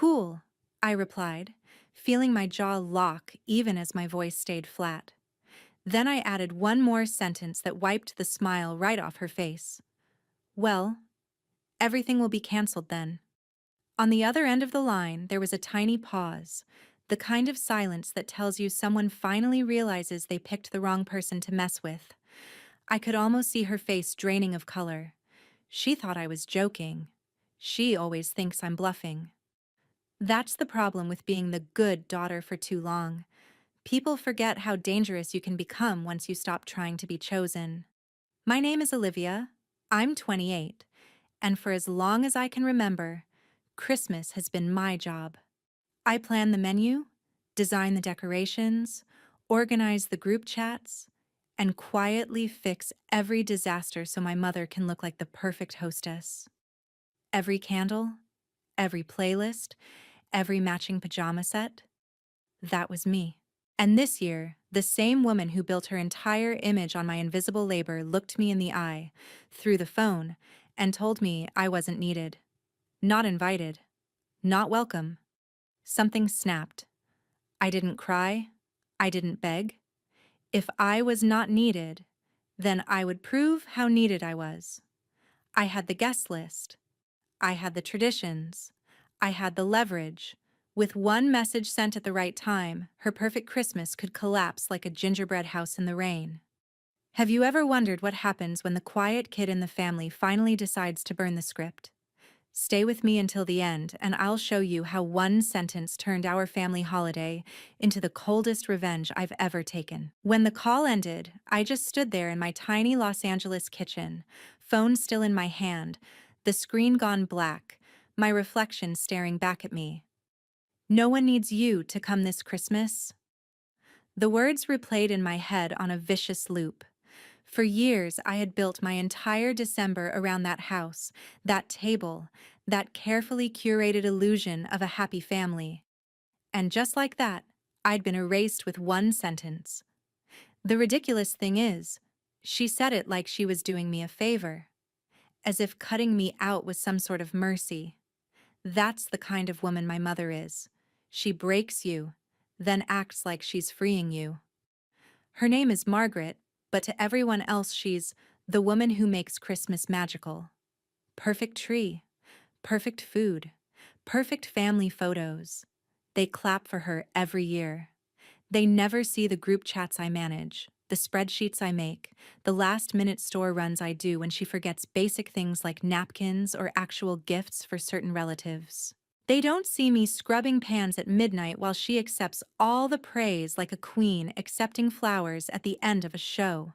Cool, I replied, feeling my jaw lock even as my voice stayed flat. Then I added one more sentence that wiped the smile right off her face. Well, everything will be canceled then. On the other end of the line, there was a tiny pause, the kind of silence that tells you someone finally realizes they picked the wrong person to mess with. I could almost see her face draining of color. She thought I was joking. She always thinks I'm bluffing. That's the problem with being the good daughter for too long. People forget how dangerous you can become once you stop trying to be chosen. My name is Olivia. I'm 28, and for as long as I can remember, Christmas has been my job. I plan the menu, design the decorations, organize the group chats, and quietly fix every disaster so my mother can look like the perfect hostess. Every candle, every playlist, every matching pajama set, that was me. And this year, the same woman who built her entire image on my invisible labor looked me in the eye, through the phone, and told me I wasn't needed, not invited, not welcome. Something snapped. I didn't cry. I didn't beg. If I was not needed, then I would prove how needed I was. I had the guest list. I had the traditions. I had the leverage. With one message sent at the right time, her perfect Christmas could collapse like a gingerbread house in the rain. Have you ever wondered what happens when the quiet kid in the family finally decides to burn the script? Stay with me until the end, and I'll show you how one sentence turned our family holiday into the coldest revenge I've ever taken. When the call ended, I just stood there in my tiny Los Angeles kitchen, phone still in my hand, the screen gone black, my reflection staring back at me. No one needs you to come this Christmas. The words replayed in my head on a vicious loop. For years, I had built my entire December around that house, that table, that carefully curated illusion of a happy family. And just like that, I'd been erased with one sentence. The ridiculous thing is, she said it like she was doing me a favor, as if cutting me out was some sort of mercy. That's the kind of woman my mother is. She breaks you, then acts like she's freeing you. Her name is Margaret, but to everyone else she's the woman who makes Christmas magical. Perfect tree, perfect food, perfect family photos. They clap for her every year. They never see the group chats I manage, the spreadsheets I make, the last-minute store runs I do when she forgets basic things like napkins or actual gifts for certain relatives. They don't see me scrubbing pans at midnight while she accepts all the praise like a queen accepting flowers at the end of a show.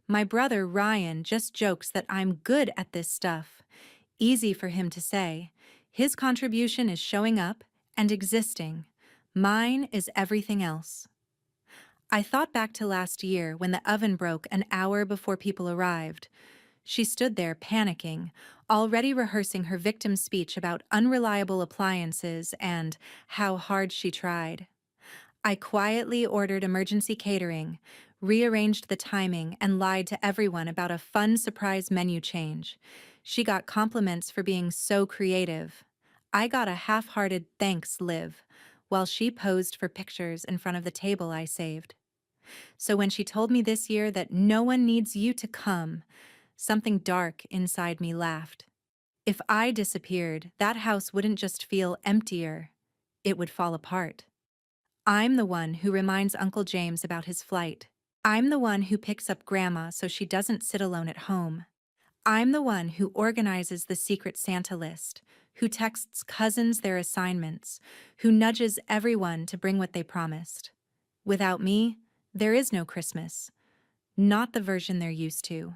My brother Ryan just jokes that I'm good at this stuff. Easy for him to say. His contribution is showing up and existing. Mine is everything else. I thought back to last year when the oven broke an hour before people arrived. She stood there panicking, already rehearsing her victim speech about unreliable appliances and how hard she tried. I quietly ordered emergency catering, rearranged the timing, and lied to everyone about a fun surprise menu change. She got compliments for being so creative. I got a half-hearted thanks, Liv, while she posed for pictures in front of the table I saved. So when she told me this year that no one needs you to come, something dark inside me laughed. If I disappeared, that house wouldn't just feel emptier, it would fall apart. I'm the one who reminds Uncle James about his flight. I'm the one who picks up Grandma so she doesn't sit alone at home. I'm the one who organizes the secret Santa list, who texts cousins their assignments, who nudges everyone to bring what they promised. Without me, there is no Christmas, not the version they're used to.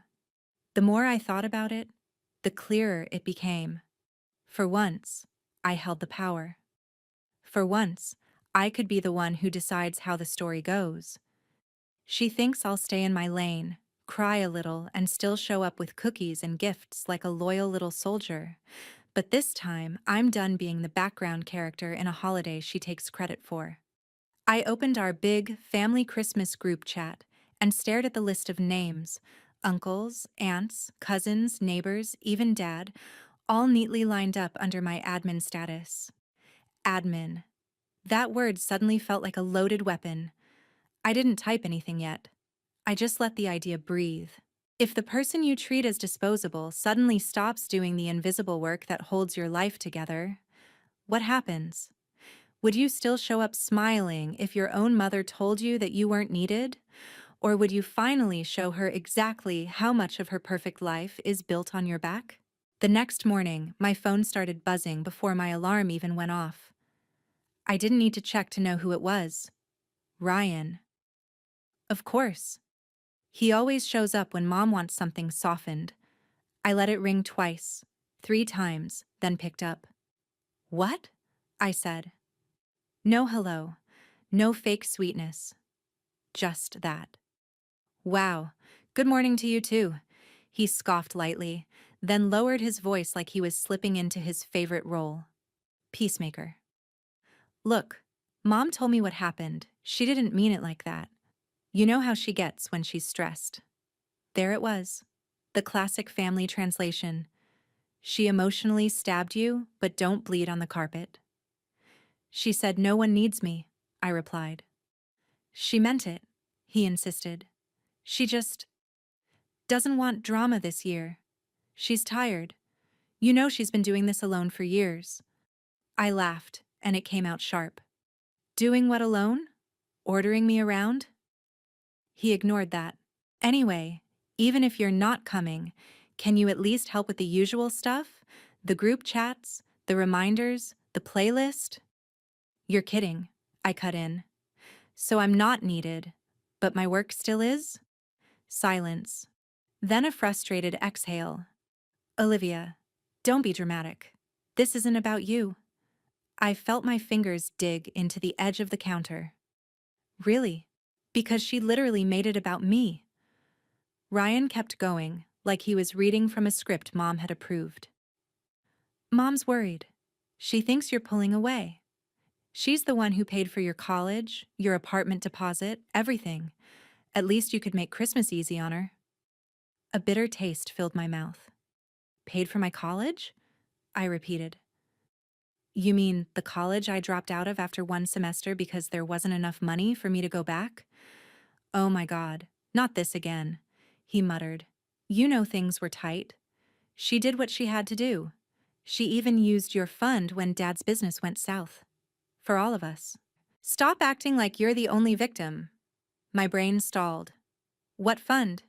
The more I thought about it, the clearer it became. For once, I held the power. For once, I could be the one who decides how the story goes. She thinks I'll stay in my lane, cry a little, and still show up with cookies and gifts like a loyal little soldier. But this time, I'm done being the background character in a holiday she takes credit for. I opened our big family Christmas group chat and stared at the list of names, uncles, aunts, cousins, neighbors, even Dad, all neatly lined up under my admin status. Admin. That word suddenly felt like a loaded weapon. I didn't type anything yet. I just let the idea breathe. If the person you treat as disposable suddenly stops doing the invisible work that holds your life together, what happens? Would you still show up smiling if your own mother told you that you weren't needed? Or would you finally show her exactly how much of her perfect life is built on your back? The next morning, my phone started buzzing before my alarm even went off. I didn't need to check to know who it was. Ryan. Of course. He always shows up when Mom wants something softened. I let it ring twice, 3 times, then picked up. What? I said. No hello, no fake sweetness. Just that. Wow, good morning to you too. He scoffed lightly, then lowered his voice like he was slipping into his favorite role. Peacemaker. Look, Mom told me what happened. She didn't mean it like that. You know how she gets when she's stressed. There it was. The classic family translation. She emotionally stabbed you, but don't bleed on the carpet. She said no one needs me, I replied. She meant it, he insisted. She just doesn't want drama this year. She's tired. You know she's been doing this alone for years. I laughed, and it came out sharp. Doing what alone? Ordering me around? He ignored that. Anyway, even if you're not coming, can you at least help with the usual stuff? The group chats, the reminders, the playlist? You're kidding, I cut in. So I'm not needed, but my work still is? Silence. Then a frustrated exhale. Olivia, don't be dramatic. This isn't about you. I felt my fingers dig into the edge of the counter. Really? Because she literally made it about me. Ryan kept going, like he was reading from a script Mom had approved. Mom's worried. She thinks you're pulling away. She's the one who paid for your college, your apartment deposit, everything. At least you could make Christmas easy on her. A bitter taste filled my mouth. Paid for my college? I repeated. You mean the college I dropped out of after one semester because there wasn't enough money for me to go back? Oh my God, not this again, he muttered. You know things were tight. She did what she had to do. She even used your fund when Dad's business went south. For all of us. Stop acting like you're the only victim. My brain stalled. What fund?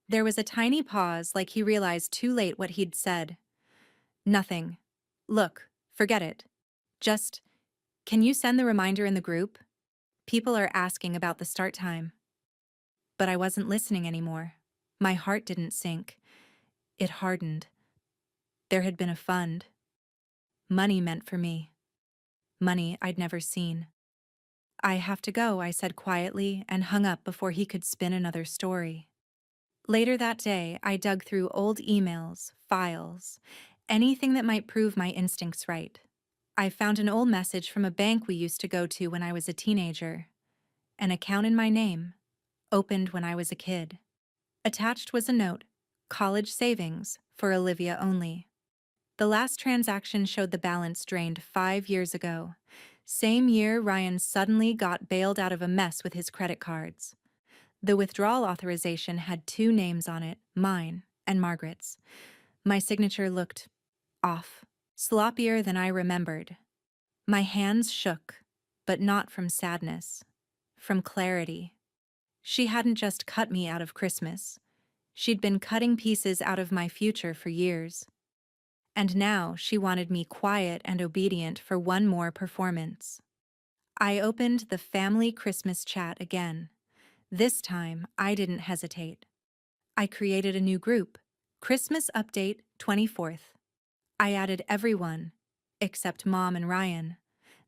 There was a tiny pause, like he realized too late what he'd said. Nothing. Look, forget it. Just, can you send the reminder in the group? People are asking about the start time. But I wasn't listening anymore. My heart didn't sink. It hardened. There had been a fund. Money meant for me. Money I'd never seen. I have to go, I said quietly, and hung up before he could spin another story. Later that day, I dug through old emails, files, anything that might prove my instincts right. I found an old message from a bank we used to go to when I was a teenager. An account in my name, opened when I was a kid. Attached was a note, college savings, for Olivia only. The last transaction showed the balance drained 5 years ago. Same year Ryan suddenly got bailed out of a mess with his credit cards. The withdrawal authorization had 2 names on it, mine and Margaret's. My signature looked off, sloppier than I remembered. My hands shook, but not from sadness, from clarity. She hadn't just cut me out of Christmas. She'd been cutting pieces out of my future for years. And now she wanted me quiet and obedient for one more performance. I opened the family Christmas chat again. This time, I didn't hesitate. I created a new group, Christmas Update 24th. I added everyone, except Mom and Ryan.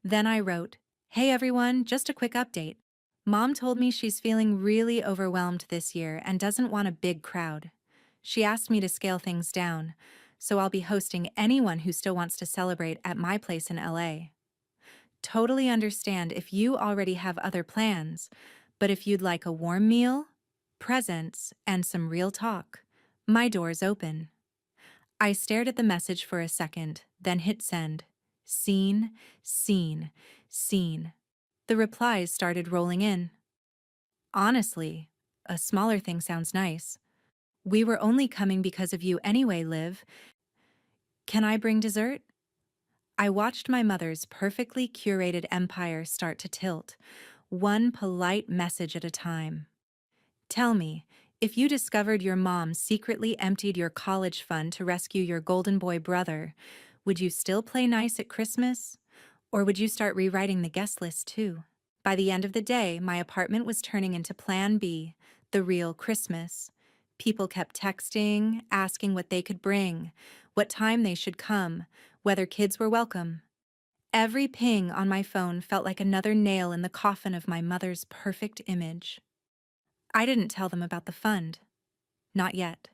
Then I wrote, "Hey everyone, just a quick update. Mom told me she's feeling really overwhelmed this year and doesn't want a big crowd. She asked me to scale things down, so I'll be hosting anyone who still wants to celebrate at my place in LA. Totally understand if you already have other plans, but if you'd like a warm meal, presents, and some real talk, my door's open." I stared at the message for a second, then hit send. Seen, seen, seen. The replies started rolling in. Honestly, a smaller thing sounds nice. We were only coming because of you anyway, Liv. Can I bring dessert? I watched my mother's perfectly curated empire start to tilt, one polite message at a time. Tell me, if you discovered your mom secretly emptied your college fund to rescue your golden boy brother, would you still play nice at Christmas? Or would you start rewriting the guest list too? By the end of the day, my apartment was turning into Plan B, the real Christmas. People kept texting, asking what they could bring, what time they should come, whether kids were welcome. Every ping on my phone felt like another nail in the coffin of my mother's perfect image. I didn't tell them about the fund. Not yet.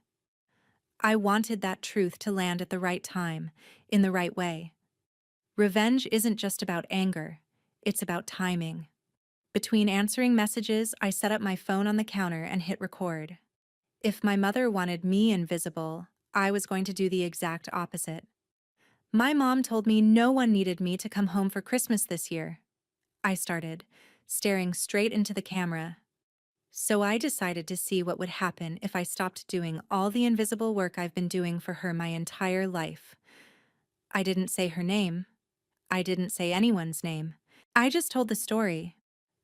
I wanted that truth to land at the right time, in the right way. Revenge isn't just about anger, it's about timing. Between answering messages, I set up my phone on the counter and hit record. If my mother wanted me invisible, I was going to do the exact opposite. My mom told me no one needed me to come home for Christmas this year. I started, staring straight into the camera. So I decided to see what would happen if I stopped doing all the invisible work I've been doing for her my entire life. I didn't say her name. I didn't say anyone's name. I just told the story.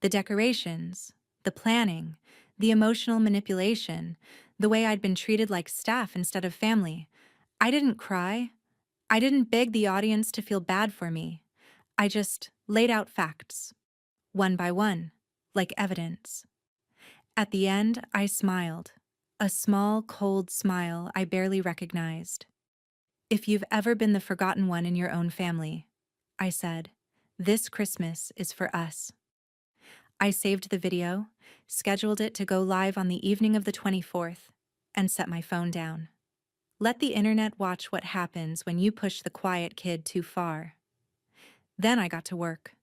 The decorations, the planning, the emotional manipulation, the way I'd been treated like staff instead of family. I didn't cry. I didn't beg the audience to feel bad for me. I just laid out facts, one by one, like evidence. At the end, I smiled. A small, cold smile I barely recognized. If you've ever been the forgotten one in your own family, I said, this Christmas is for us. I saved the video, scheduled it to go live on the evening of the 24th, and set my phone down. Let the internet watch what happens when you push the quiet kid too far. Then I got to work.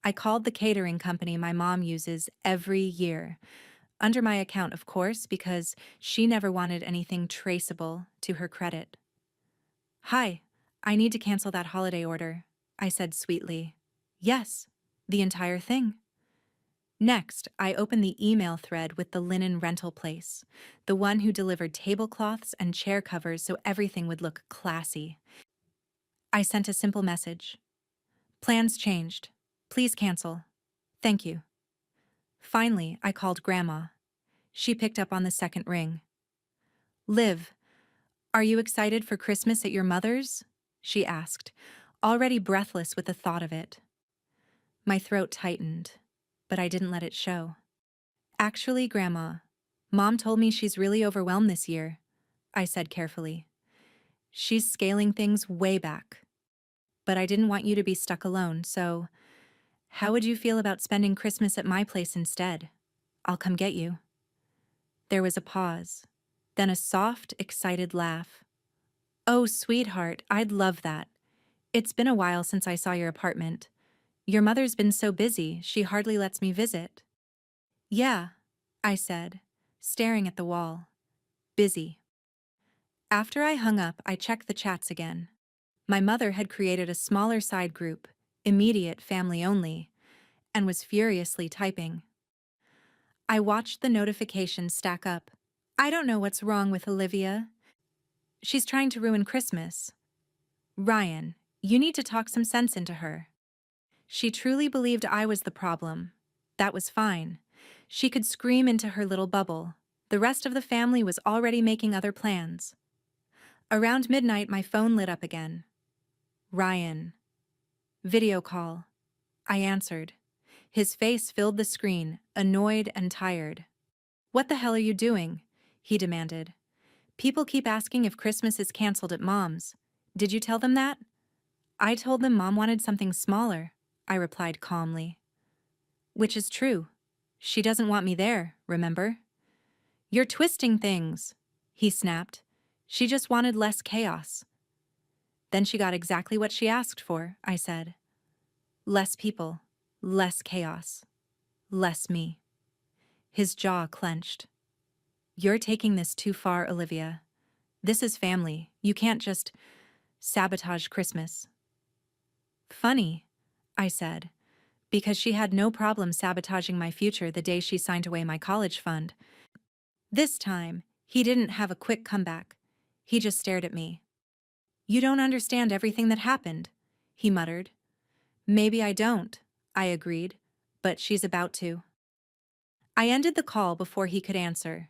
I called the catering company my mom uses every year, under my account, of course, because she never wanted anything traceable to her credit. Hi, I need to cancel that holiday order, I said sweetly. Yes, the entire thing. Next, I opened the email thread with the linen rental place, the one who delivered tablecloths and chair covers so everything would look classy. I sent a simple message. Plans changed. Please cancel. Thank you. Finally, I called Grandma. She picked up on the second ring. Liv, are you excited for Christmas at your mother's? She asked, already breathless with the thought of it. My throat tightened, but I didn't let it show. Actually, Grandma, Mom told me she's really overwhelmed this year, I said carefully. She's scaling things way back. But I didn't want you to be stuck alone, so how would you feel about spending Christmas at my place instead? I'll come get you. There was a pause, then a soft, excited laugh. Oh, sweetheart, I'd love that. It's been a while since I saw your apartment. Your mother's been so busy, she hardly lets me visit. Yeah, I said, staring at the wall. Busy. After I hung up, I checked the chats again. My mother had created a smaller side group, immediate family only, and was furiously typing. I watched the notifications stack up. I don't know what's wrong with Olivia. She's trying to ruin Christmas. Ryan, you need to talk some sense into her. She truly believed I was the problem. That was fine. She could scream into her little bubble. The rest of the family was already making other plans. Around midnight, my phone lit up again. Ryan. Video call. I answered. His face filled the screen, annoyed and tired. What the hell are you doing? He demanded. People keep asking if Christmas is canceled at Mom's. Did you tell them that? I told them Mom wanted something smaller, I replied calmly. Which is true. She doesn't want me there, remember? You're twisting things, he snapped. She just wanted less chaos. Then she got exactly what she asked for, I said. Less people, less chaos, less me. His jaw clenched. You're taking this too far, Olivia. This is family. You can't just sabotage Christmas. Funny, I said, because she had no problem sabotaging my future the day she signed away my college fund. This time, he didn't have a quick comeback. He just stared at me. You don't understand everything that happened, he muttered. Maybe I don't, I agreed, but she's about to. I ended the call before he could answer.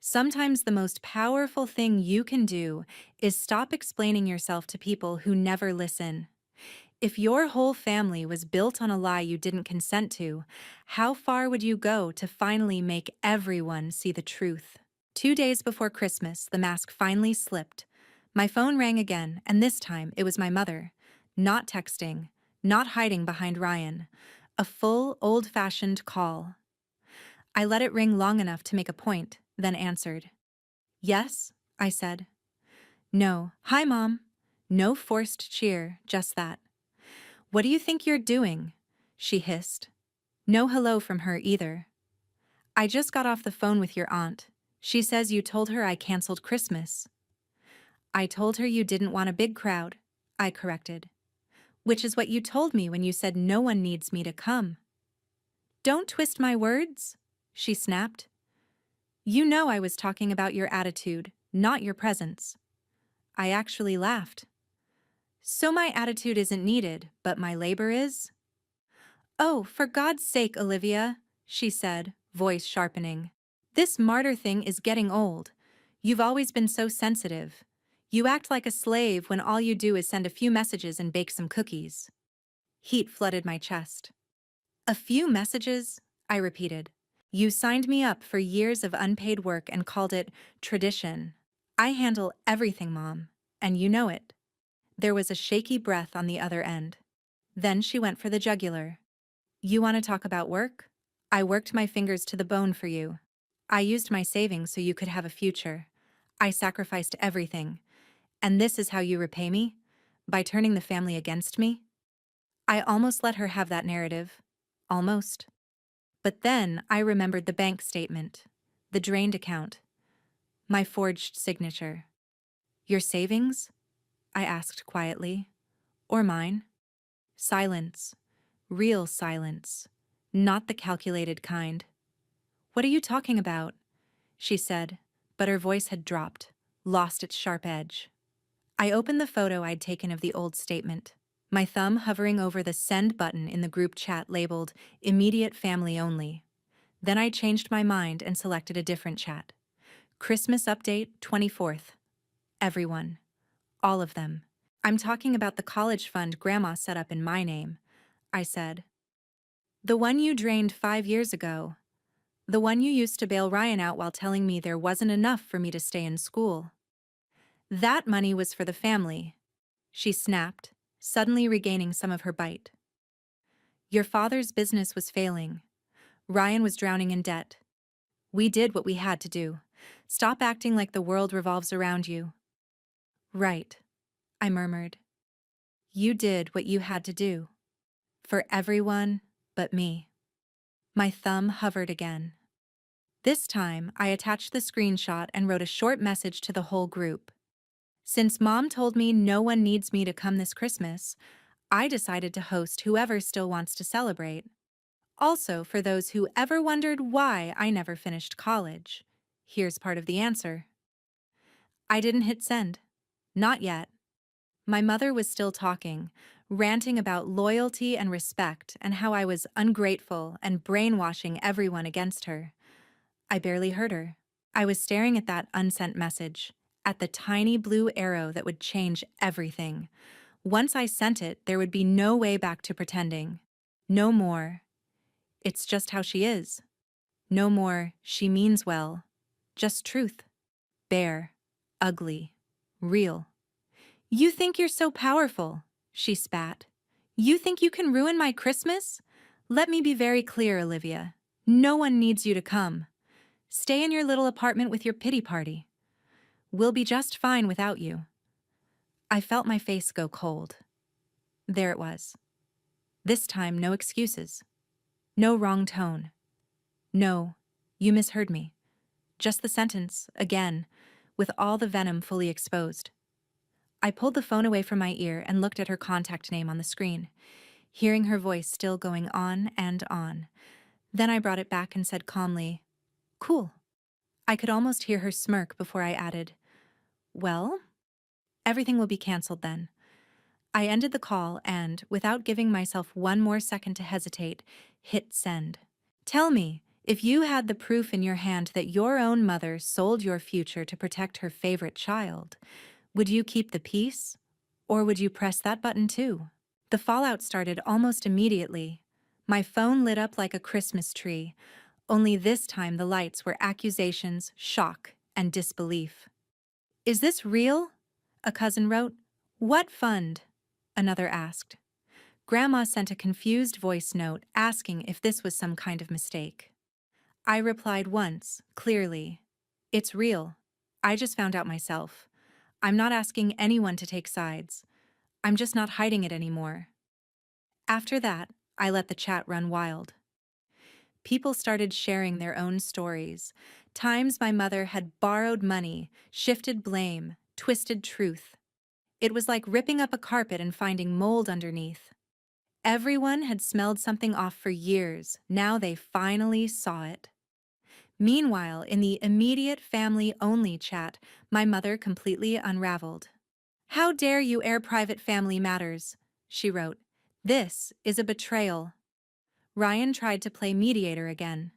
Sometimes the most powerful thing you can do is stop explaining yourself to people who never listen. If your whole family was built on a lie you didn't consent to, how far would you go to finally make everyone see the truth? 2 days before Christmas, the mask finally slipped. My phone rang again, and this time it was my mother. Not texting, not hiding behind Ryan. A full, old-fashioned call. I let it ring long enough to make a point, then answered. Yes, I said. No, hi, Mom. No forced cheer, just that. What do you think you're doing? She hissed. No hello from her either. I just got off the phone with your aunt. She says you told her I canceled Christmas. I told her you didn't want a big crowd, I corrected. Which is what you told me when you said no one needs me to come. Don't twist my words, she snapped. You know I was talking about your attitude, not your presence. I actually laughed. So my attitude isn't needed, but my labor is? Oh, for God's sake, Olivia, she said, voice sharpening. This martyr thing is getting old. You've always been so sensitive. You act like a slave when all you do is send a few messages and bake some cookies. Heat flooded my chest. A few messages? I repeated. You signed me up for years of unpaid work and called it tradition. I handle everything, Mom, and you know it. There was a shaky breath on the other end. Then she went for the jugular. You want to talk about work? I worked my fingers to the bone for you. I used my savings so you could have a future. I sacrificed everything. And this is how you repay me? By turning the family against me? I almost let her have that narrative. Almost. But then I remembered the bank statement, the drained account, my forged signature. Your savings? I asked quietly. Or mine? Silence. Real silence. Not the calculated kind. What are you talking about? She said, but her voice had dropped, lost its sharp edge. I opened the photo I'd taken of the old statement, my thumb hovering over the send button in the group chat labeled immediate family only. Then I changed my mind and selected a different chat. Christmas update 24th. Everyone. All of them. I'm talking about the college fund Grandma set up in my name, I said. The one you drained 5 years ago. The one you used to bail Ryan out while telling me there wasn't enough for me to stay in school. That money was for the family, she snapped, suddenly regaining some of her bite. Your father's business was failing. Ryan was drowning in debt. We did what we had to do. Stop acting like the world revolves around you. Right, I murmured. You did what you had to do. For everyone but me. My thumb hovered again. This time, I attached the screenshot and wrote a short message to the whole group. Since Mom told me no one needs me to come this Christmas, I decided to host whoever still wants to celebrate. Also, for those who ever wondered why I never finished college, here's part of the answer. I didn't hit send. Not yet. My mother was still talking, ranting about loyalty and respect and how I was ungrateful and brainwashing everyone against her. I barely heard her. I was staring at that unsent message, at the tiny blue arrow that would change everything. Once I sent it, there would be no way back to pretending. No more. It's just how she is. No more, she means well. Just truth. Bare. Ugly. Real. You think you're so powerful, she spat. You think you can ruin my Christmas? Let me be very clear, Olivia. No one needs you to come. Stay in your little apartment with your pity party. We'll be just fine without you. I felt my face go cold. There it was. This time, no excuses. No wrong tone. No, you misheard me. Just the sentence, again, with all the venom fully exposed. I pulled the phone away from my ear and looked at her contact name on the screen, hearing her voice still going on and on. Then I brought it back and said calmly, "Cool." I could almost hear her smirk before I added, "Well, everything will be canceled then." I ended the call and, without giving myself one more second to hesitate, hit send. Tell me, if you had the proof in your hand that your own mother sold your future to protect her favorite child, would you keep the peace? Or would you press that button too? The fallout started almost immediately. My phone lit up like a Christmas tree, only this time the lights were accusations, shock, and disbelief. "Is this real?" a cousin wrote. "What fund?" another asked. Grandma sent a confused voice note asking if this was some kind of mistake. I replied once, clearly, "It's real. I just found out myself. I'm not asking anyone to take sides. I'm just not hiding it anymore." After that, I let the chat run wild. People started sharing their own stories. Times my mother had borrowed money, shifted blame, twisted truth. It was like ripping up a carpet and finding mold underneath. Everyone had smelled something off for years. Now they finally saw it. Meanwhile, in the immediate family-only chat, my mother completely unraveled. "How dare you air private family matters?" she wrote. "This is a betrayal." Ryan tried to play mediator again.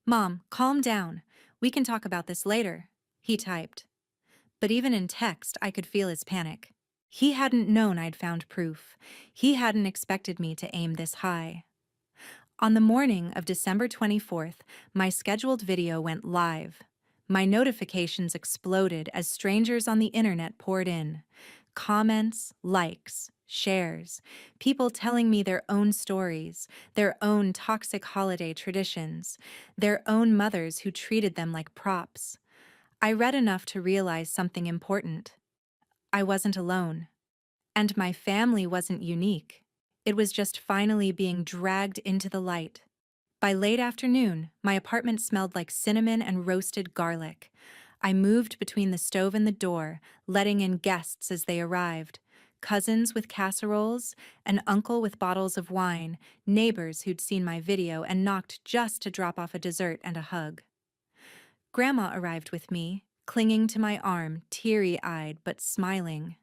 "Mom, calm down. We can talk about this later," he typed. But even in text, I could feel his panic. He hadn't known I'd found proof. He hadn't expected me to aim this high. On the morning of December 24th, my scheduled video went live. My notifications exploded as strangers on the internet poured in. Comments, likes, shares, people telling me their own stories, their own toxic holiday traditions, their own mothers who treated them like props. I read enough to realize something important. I wasn't alone. And my family wasn't unique. It was just finally being dragged into the light. By late afternoon, my apartment smelled like cinnamon and roasted garlic. I moved between the stove and the door, letting in guests as they arrived. Cousins with casseroles, an uncle with bottles of wine, neighbors who'd seen my video and knocked just to drop off a dessert and a hug. Grandma arrived with me, clinging to my arm, teary-eyed but smiling.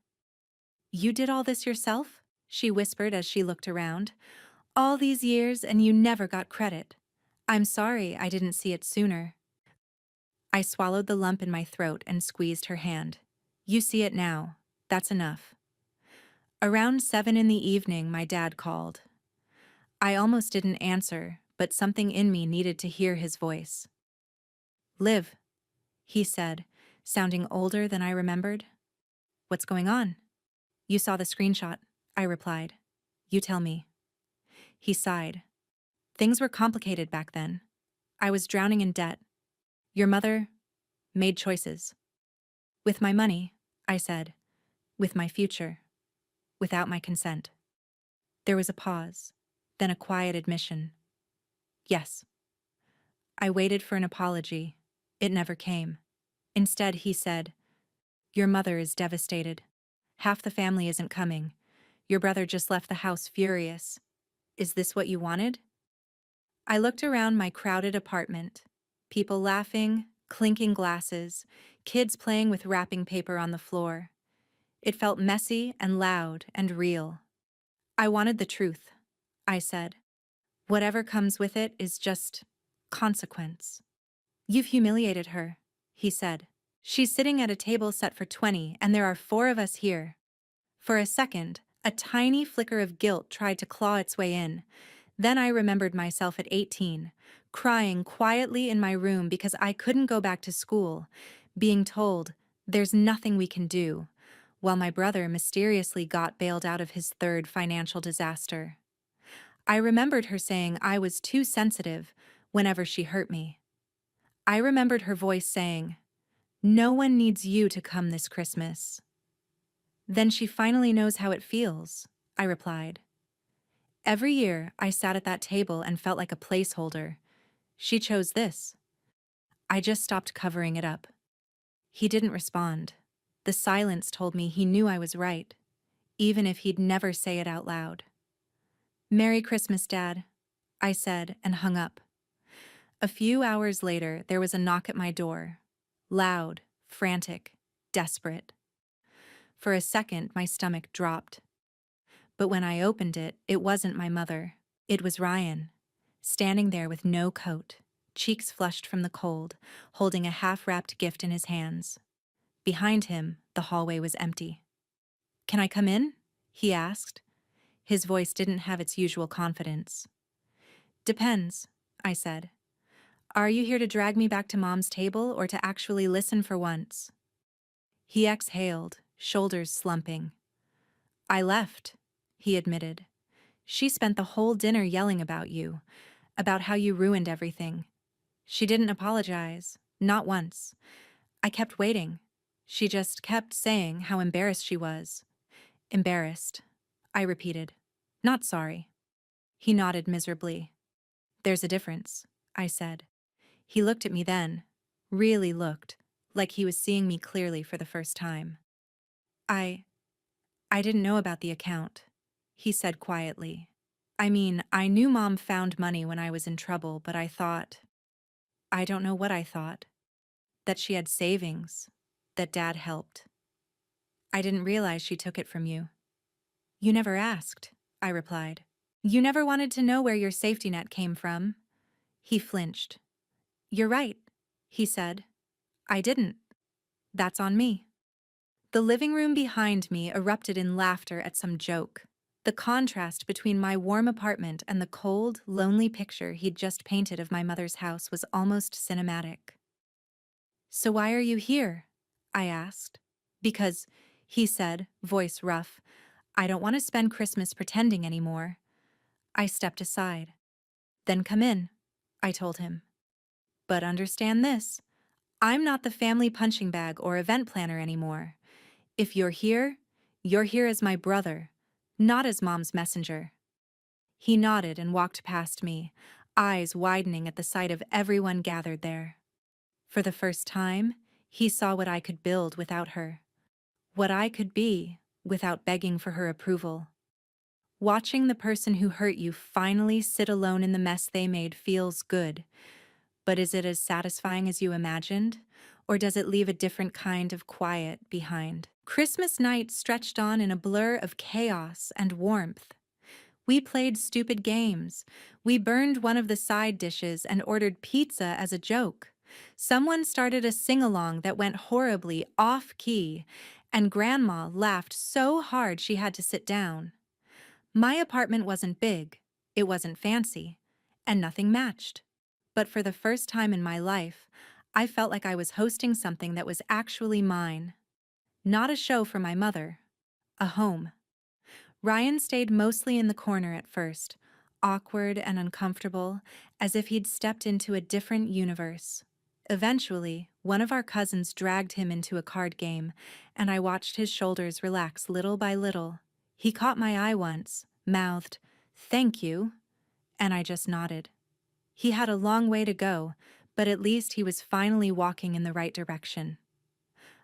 "You did all this yourself?" she whispered as she looked around. "All these years and you never got credit. I'm sorry I didn't see it sooner." I swallowed the lump in my throat and squeezed her hand. "You see it now. That's enough." Around 7 in the evening, my dad called. I almost didn't answer, but something in me needed to hear his voice. "Liv," he said, sounding older than I remembered. "What's going on?" "You saw the screenshot," I replied. "You tell me." He sighed. "Things were complicated back then. I was drowning in debt. Your mother made choices. With my money," I said. "With my future. Without my consent." There was a pause, then a quiet admission. "Yes." I waited for an apology. It never came. Instead, he said, "Your mother is devastated. Half the family isn't coming. Your brother just left the house furious. Is this what you wanted?" I looked around my crowded apartment. People laughing, clinking glasses, kids playing with wrapping paper on the floor. It felt messy and loud and real. "I wanted the truth," I said. "Whatever comes with it is just consequence." "You've humiliated her," he said. "She's sitting at a table set for 20, and there are 4 of us here." For a second, a tiny flicker of guilt tried to claw its way in. Then I remembered myself at 18, crying quietly in my room because I couldn't go back to school, being told, "There's nothing we can do," while my brother mysteriously got bailed out of his 3rd financial disaster. I remembered her saying I was too sensitive whenever she hurt me. I remembered her voice saying, "No one needs you to come this Christmas." "Then she finally knows how it feels," I replied. Every year, I sat at that table and felt like a placeholder. She chose this. I just stopped covering it up. He didn't respond. The silence told me he knew I was right, even if he'd never say it out loud. "Merry Christmas, Dad," I said and hung up. A few hours later, there was a knock at my door. Loud, frantic, desperate. For a second, my stomach dropped. But when I opened it, it wasn't my mother. It was Ryan, standing there with no coat, cheeks flushed from the cold, holding a half-wrapped gift in his hands. Behind him, the hallway was empty. "Can I come in?" he asked. His voice didn't have its usual confidence. "Depends," I said. "Are you here to drag me back to Mom's table or to actually listen for once?" He exhaled, shoulders slumping. "I left," he admitted. "She spent the whole dinner yelling about you, about how you ruined everything. She didn't apologize, not once. I kept waiting. She just kept saying how embarrassed she was." "Embarrassed," I repeated. "Not sorry." He nodded miserably. "There's a difference," I said. He looked at me then, really looked, like he was seeing me clearly for the first time. I didn't know about the account," he said quietly. "I mean, I knew Mom found money when I was in trouble, but I don't know what I thought. That she had savings, that Dad helped. I didn't realize she took it from you." "You never asked," I replied. "You never wanted to know where your safety net came from." He flinched. "You're right," he said. "I didn't. That's on me." The living room behind me erupted in laughter at some joke. The contrast between my warm apartment and the cold, lonely picture he'd just painted of my mother's house was almost cinematic. "So why are you here?" I asked. "Because," he said, voice rough, "I don't want to spend Christmas pretending anymore." I stepped aside. "Then come in," I told him. "But understand this. I'm not the family punching bag or event planner anymore. If you're here as my brother, not as Mom's messenger." He nodded and walked past me, eyes widening at the sight of everyone gathered there. For the first time, he saw what I could build without her. What I could be without begging for her approval. Watching the person who hurt you finally sit alone in the mess they made feels good. But is it as satisfying as you imagined? Or does it leave a different kind of quiet behind? Christmas night stretched on in a blur of chaos and warmth. We played stupid games. We burned one of the side dishes and ordered pizza as a joke. Someone started a sing-along that went horribly off-key, and Grandma laughed so hard she had to sit down. My apartment wasn't big, it wasn't fancy, and nothing matched. But for the first time in my life, I felt like I was hosting something that was actually mine. Not a show for my mother, a home. Ryan stayed mostly in the corner at first, awkward and uncomfortable, as if he'd stepped into a different universe. Eventually, one of our cousins dragged him into a card game, and I watched his shoulders relax little by little. He caught my eye once, mouthed, "Thank you," and I just nodded. He had a long way to go, but at least he was finally walking in the right direction.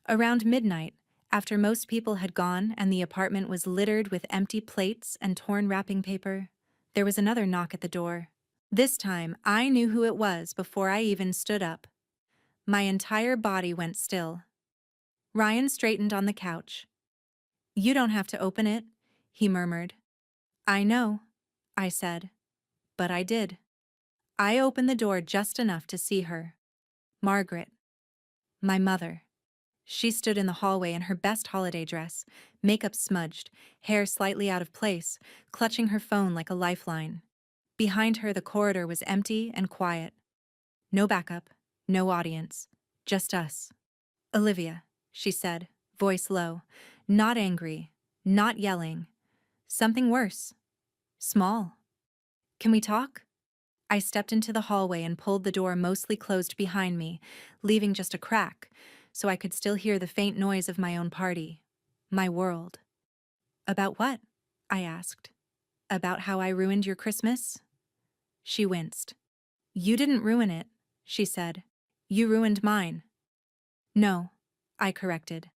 Around midnight, after most people had gone and the apartment was littered with empty plates and torn wrapping paper, there was another knock at the door. This time, I knew who it was before I even stood up. My entire body went still. Ryan straightened on the couch. "You don't have to open it," he murmured. "I know," I said. But I did. I opened the door just enough to see her. Margaret. My mother. She stood in the hallway in her best holiday dress, makeup smudged, hair slightly out of place, clutching her phone like a lifeline. Behind her, the corridor was empty and quiet. No backup, no audience, just us. "Olivia," she said, voice low, not angry, not yelling. "Something worse. Small. Can we talk?" I stepped into the hallway and pulled the door mostly closed behind me, leaving just a crack, so I could still hear the faint noise of my own party. My world. "About what?" I asked. "About how I ruined your Christmas?" She winced. "You didn't ruin it," she said. "You ruined mine." "No," I corrected.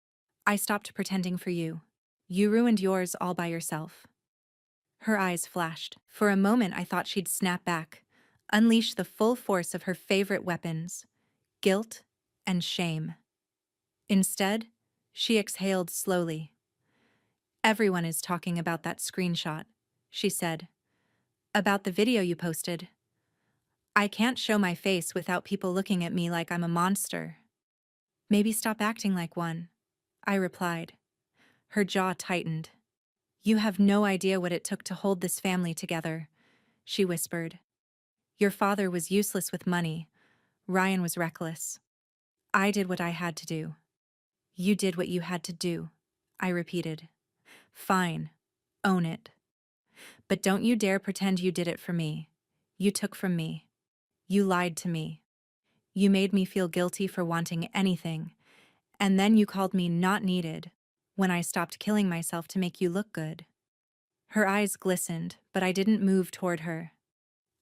I stopped pretending for you. You ruined yours all by yourself. Her eyes flashed. For a moment I thought she'd snap back, unleash the full force of her favorite weapons, guilt and shame. Instead, she exhaled slowly. Everyone is talking about that screenshot, she said. About the video you posted. I can't show my face without people looking at me like I'm a monster. Maybe stop acting like one, I replied. Her jaw tightened. You have no idea what it took to hold this family together, she whispered. Your father was useless with money. Ryan was reckless. I did what I had to do. You did what you had to do, I repeated. Fine. Own it. But don't you dare pretend you did it for me. You took from me. You lied to me. You made me feel guilty for wanting anything, and then you called me not needed when I stopped killing myself to make you look good. Her eyes glistened, but I didn't move toward her.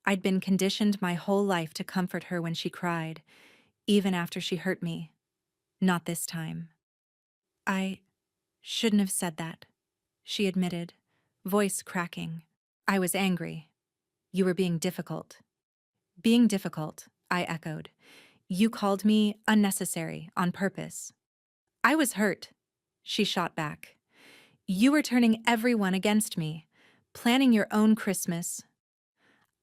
I'd been conditioned my whole life to comfort her when she cried, even after she hurt me. Not this time. I shouldn't have said that, she admitted, voice cracking. I was angry. You were being difficult. Being difficult, I echoed. You called me unnecessary, on purpose. I was hurt, she shot back. You were turning everyone against me, planning your own Christmas.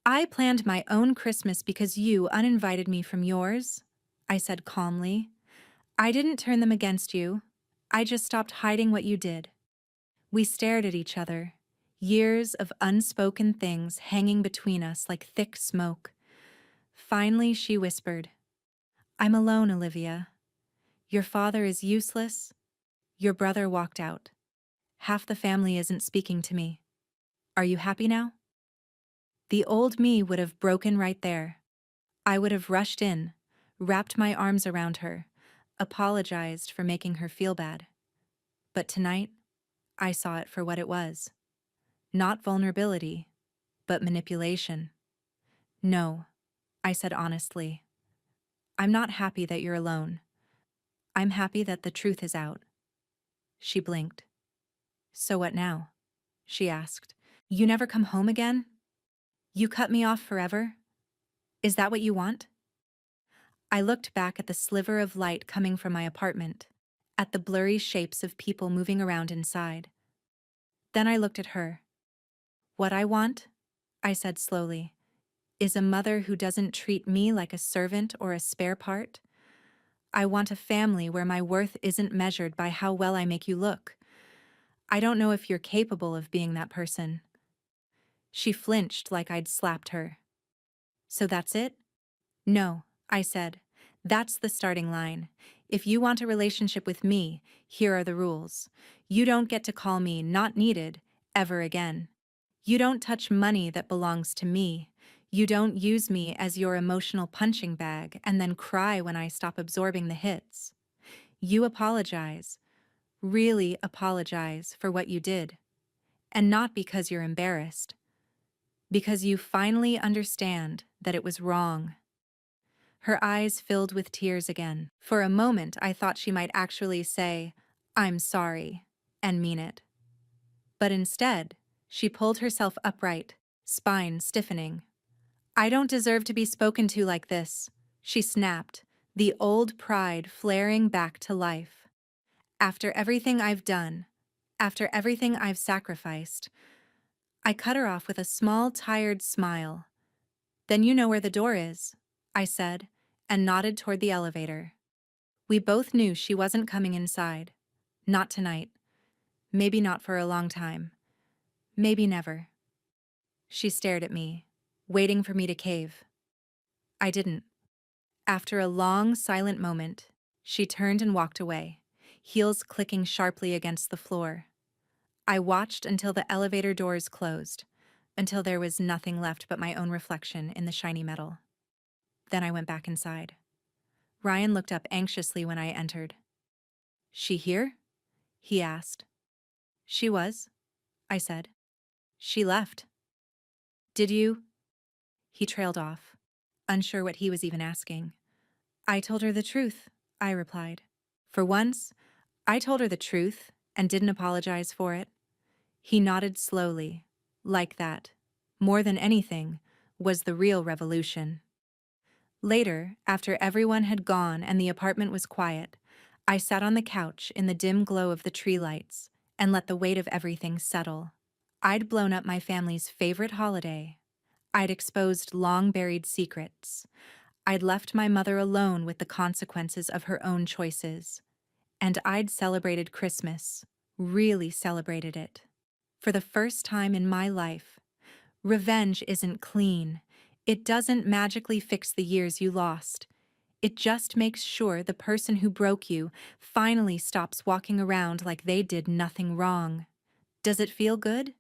I planned my own Christmas because you uninvited me from yours, I said calmly. I didn't turn them against you. I just stopped hiding what you did. We stared at each other, years of unspoken things hanging between us like thick smoke. Finally, she whispered, I'm alone, Olivia. Your father is useless. Your brother walked out. Half the family isn't speaking to me. Are you happy now? The old me would have broken right there. I would have rushed in, wrapped my arms around her, apologized for making her feel bad. But tonight, I saw it for what it was. Not vulnerability, but manipulation. No, I said honestly. I'm not happy that you're alone. I'm happy that the truth is out. She blinked. So what now? She asked. You never come home again? You cut me off forever? Is that what you want? I looked back at the sliver of light coming from my apartment, at the blurry shapes of people moving around inside. Then I looked at her. What I want, I said slowly, is a mother who doesn't treat me like a servant or a spare part. I want a family where my worth isn't measured by how well I make you look. I don't know if you're capable of being that person. She flinched like I'd slapped her. So that's it? No, I said. That's the starting line. If you want a relationship with me, here are the rules. You don't get to call me not needed ever again. You don't touch money that belongs to me. You don't use me as your emotional punching bag and then cry when I stop absorbing the hits. You apologize, really apologize for what you did. And not because you're embarrassed. Because you finally understand that it was wrong. Her eyes filled with tears again. For a moment, I thought she might actually say, I'm sorry, and mean it. But instead, she pulled herself upright, spine stiffening. I don't deserve to be spoken to like this, she snapped, the old pride flaring back to life. After everything I've done, after everything I've sacrificed, I cut her off with a small, tired smile. Then you know where the door is, I said, and nodded toward the elevator. We both knew she wasn't coming inside. Not tonight. Maybe not for a long time. Maybe never. She stared at me, waiting for me to cave. I didn't. After a long, silent moment, she turned and walked away, heels clicking sharply against the floor. I watched until the elevator doors closed, until there was nothing left but my own reflection in the shiny metal. Then I went back inside. Ryan looked up anxiously when I entered. She here? He asked. She was, I said. She left. Did you? He trailed off, unsure what he was even asking. I told her the truth, I replied. For once, I told her the truth and didn't apologize for it. He nodded slowly, like that. More than anything, was the real revolution. Later, after everyone had gone and the apartment was quiet, I sat on the couch in the dim glow of the tree lights and let the weight of everything settle. I'd blown up my family's favorite holiday. I'd exposed long-buried secrets. I'd left my mother alone with the consequences of her own choices. And I'd celebrated Christmas, really celebrated it. For the first time in my life, revenge isn't clean. It doesn't magically fix the years you lost. It just makes sure the person who broke you finally stops walking around like they did nothing wrong. Does it feel good?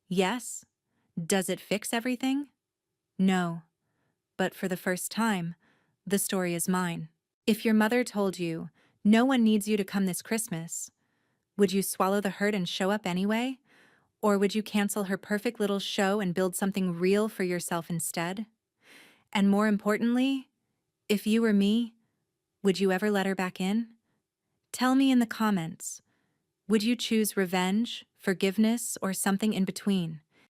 Yes. Does it fix everything? No. But for the first time, the story is mine. If your mother told you, no one needs you to come this Christmas, would you swallow the hurt and show up anyway? Or would you cancel her perfect little show and build something real for yourself instead? And more importantly, if you were me, would you ever let her back in? Tell me in the comments. Would you choose revenge, forgiveness, or something in between?